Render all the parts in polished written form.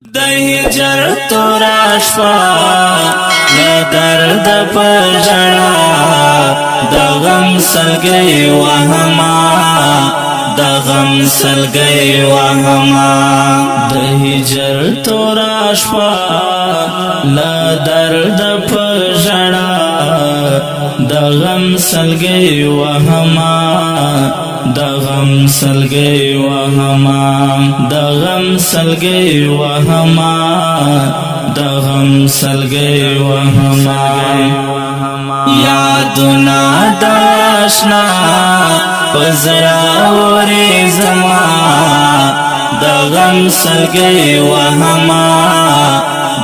د هجر تورا شپه له درد په ژړا د غم سلګۍ وهما د غم سلګۍ وهما د هجر تورا شپه له درد په ژړا د غم سلګۍ وهما د غم سلګۍ وهما د غم سلګۍ وهما د غم سلګۍ وهما یادونه داشنا پزړه اورې زما د غم سلګۍ وهما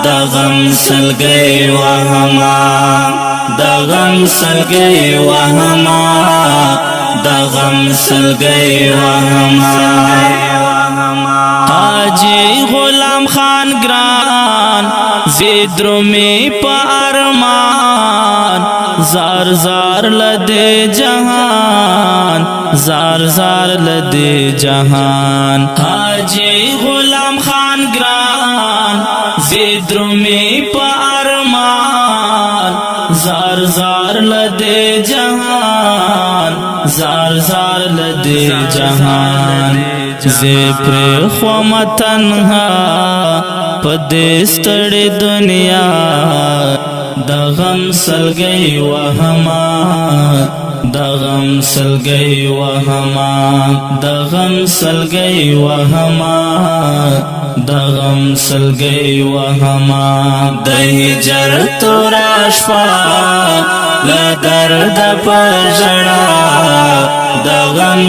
د غم سلګۍ وهما د غم سلګۍ وهما د غم سلګۍ وهما حاجی غلام خان ګران زیدرو می په ارمان زار زار لدې جهان زار زار لدې جهان حاجی غلام خان ګران زیدرو می په ارمان زار زار لدې جهان زار زار لدې جهان زه پر خو تنها پدې ستړې دنیا د غم سلګۍ وهما د غم سلګۍ وهما د غم سلګۍ وهما د غم سلګۍ وهما د هجر تورا شپه له درد په ژړا د غم